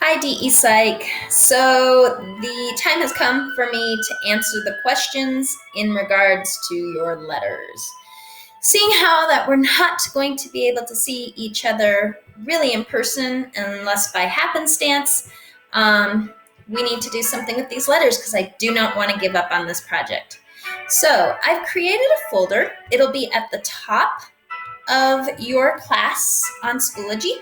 Hi, DE Psych. So the time has come for me to answer the questions in regards to your letters. Seeing how that we're not going to be able to see each other really in person unless by happenstance, we need to do something with these letters because I do not want to give up on this project. So I've created a folder. It'll be at the top of your class on Schoology.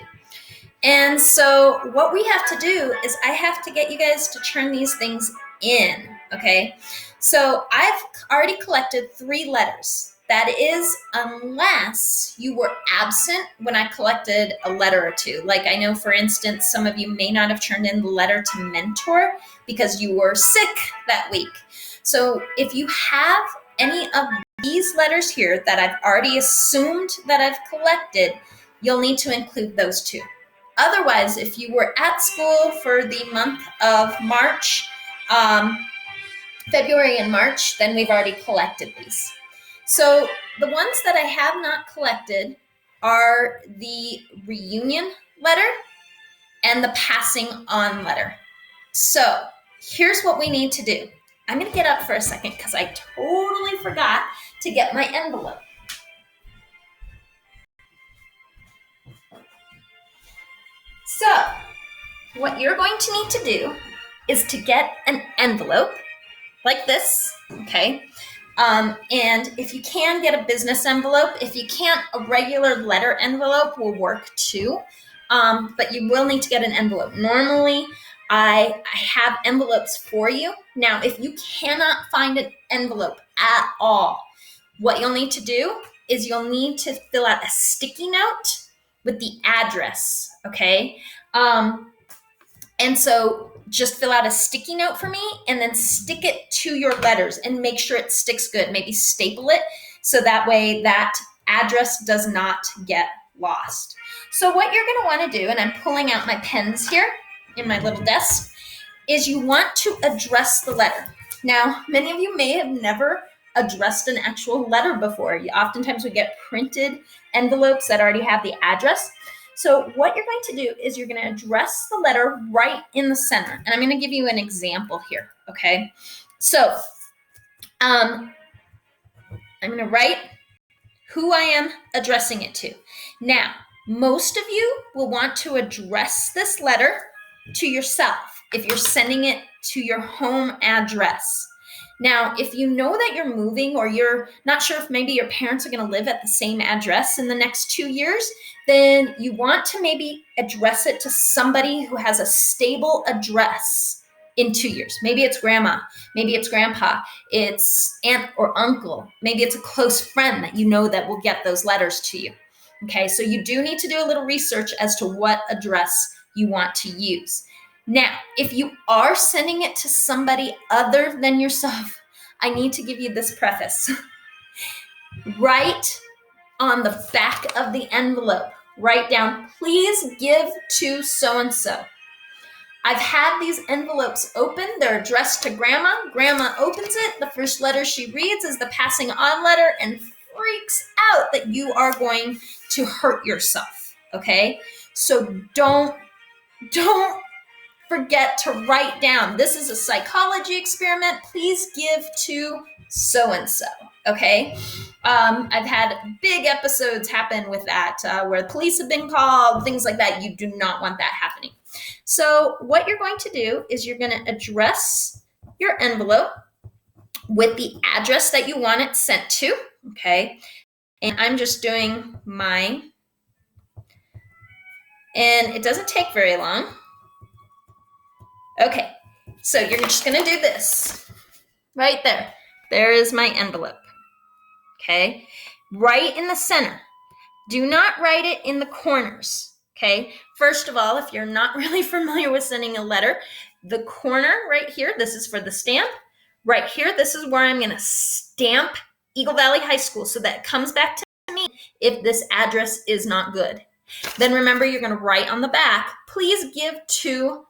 And so what we have to do is I have to get you guys to turn these things in, okay? So I've already collected 3 letters. That is, unless you were absent when I collected a letter or 2. Like I know, for instance, some of you may not have turned in the letter to mentor because you were sick that week. So if you have any of these letters here that I've already assumed that I've collected, you'll need to include those 2. Otherwise, if you were at school for the month of March, February and March, then we've already collected these. So the ones that I have not collected are the reunion letter and the passing on letter. So here's what we need to do. I'm going to get up for a second because I totally forgot to get my envelope. So what you're going to need to do is to get an envelope like this, okay? And if you can, get a business envelope. If you can't, a regular letter envelope will work too. But you will need to get an envelope. Normally, I have envelopes for you. Now, if you cannot find an envelope at all, what you'll need to do is you'll need to fill out a sticky note with the address, okay? And so just fill out a sticky note for me and then stick it to your letters and make sure it sticks good. Maybe staple it so that way that address does not get lost. So what you're going to want to do, and I'm pulling out my pens here in my little desk, is you want to address the letter. Now, many of you may have never addressed an actual letter before. Oftentimes we get printed envelopes that already have the address. So what you're going to do is you're going to address the letter right in the center. And I'm going to give you an example here, okay? So I'm going to write who I am addressing it to. Now, most of you will want to address this letter to yourself if you're sending it to your home address. Now, if you know that you're moving or you're not sure if maybe your parents are going to live at the same address in the next 2 years, then you want to maybe address it to somebody who has a stable address in 2 years. Maybe it's grandma, maybe it's grandpa, it's aunt or uncle, maybe it's a close friend that you know that will get those letters to you. Okay, so you do need to do a little research as to what address you want to use. Now, if you are sending it to somebody other than yourself, I need to give you this preface. Write on the back of the envelope, write down, please give to so-and-so. I've had these envelopes open. They're addressed to grandma. Grandma opens it. The first letter she reads is the passing on letter and freaks out that you are going to hurt yourself, okay? So don't forget to write down, this is a psychology experiment. Please give to so-and-so, okay? I've had big episodes happen with that where the police have been called, things like that. You do not want that happening. So what you're going to do is you're going to address your envelope with the address that you want it sent to, okay? And I'm just doing mine. And it doesn't take very long. Okay, so you're just going to do this right there. There is my envelope, okay? Right in the center. Do not write it in the corners, okay? First of all, if you're not really familiar with sending a letter, the corner right here, this is for the stamp. Right here, this is where I'm going to stamp Eagle Valley High School so that it comes back to me if this address is not good. Then remember, you're going to write on the back, please give to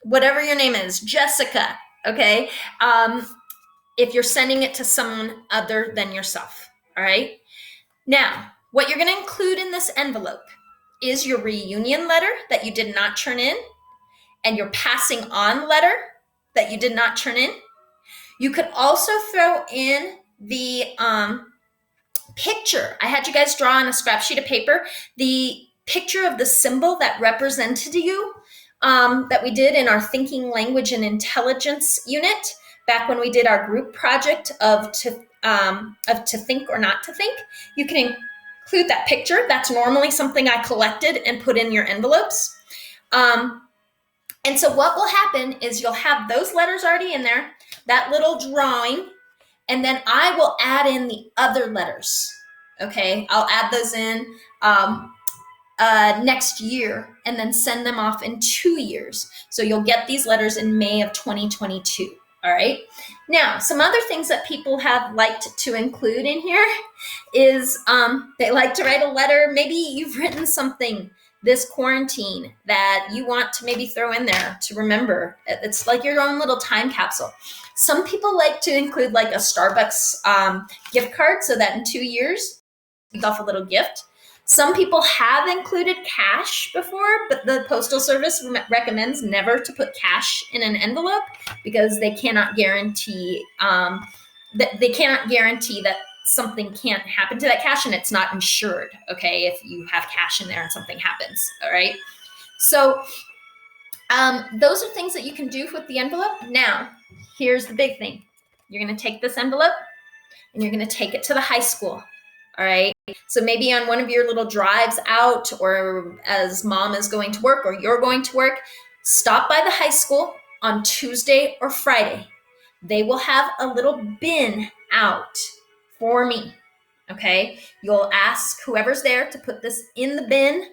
whatever your name is, Jessica, okay? If you're sending it to someone other than yourself, all right? Now, what you're going to include in this envelope is your reunion letter that you did not turn in and your passing on letter that you did not turn in. You could also throw in the picture. I had you guys draw on a scrap sheet of paper the picture of the symbol that represented you that we did in our thinking, language, and intelligence unit back when we did our group project of to think or not to think. You can include that picture. That's normally something I collected and put in your envelopes. And so what will happen is you'll have those letters already in there, that little drawing, and then I will add in the other letters. Okay, I'll add those in next year and then send them off in 2 years. So you'll get these letters in May of 2022. All right. Now, some other things that people have liked to include in here is they like to write a letter. Maybe you've written something this quarantine that you want to maybe throw in there to remember. It's like your own little time capsule. Some people like to include like a Starbucks gift card so that in 2 years, you off a little gift. Some people have included cash before, but the Postal Service recommends never to put cash in an envelope because they cannot guarantee that something can't happen to that cash and it's not insured, okay, if you have cash in there and something happens, all right? So those are things that you can do with the envelope. Now, here's the big thing. You're going to take this envelope and you're going to take it to the high school, all right? So maybe on one of your little drives out or as mom is going to work or you're going to work, stop by the high school on Tuesday or Friday. They will have a little bin out for me, okay? You'll ask whoever's there to put this in the bin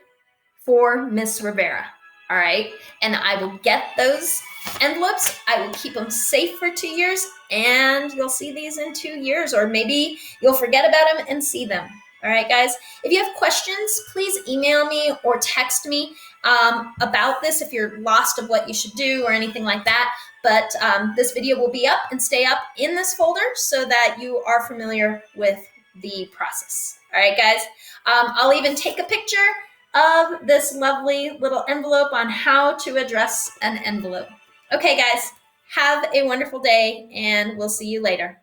for Miss Rivera, all right? And I will get those envelopes. I will keep them safe for 2 years, and you'll see these in 2 years, or maybe you'll forget about them and see them. All right, guys, if you have questions, please email me or text me about this if you're lost of what you should do or anything like that. But this video will be up and stay up in this folder so that you are familiar with the process. All right, guys, I'll even take a picture of this lovely little envelope on how to address an envelope. Okay, guys, have a wonderful day, and we'll see you later.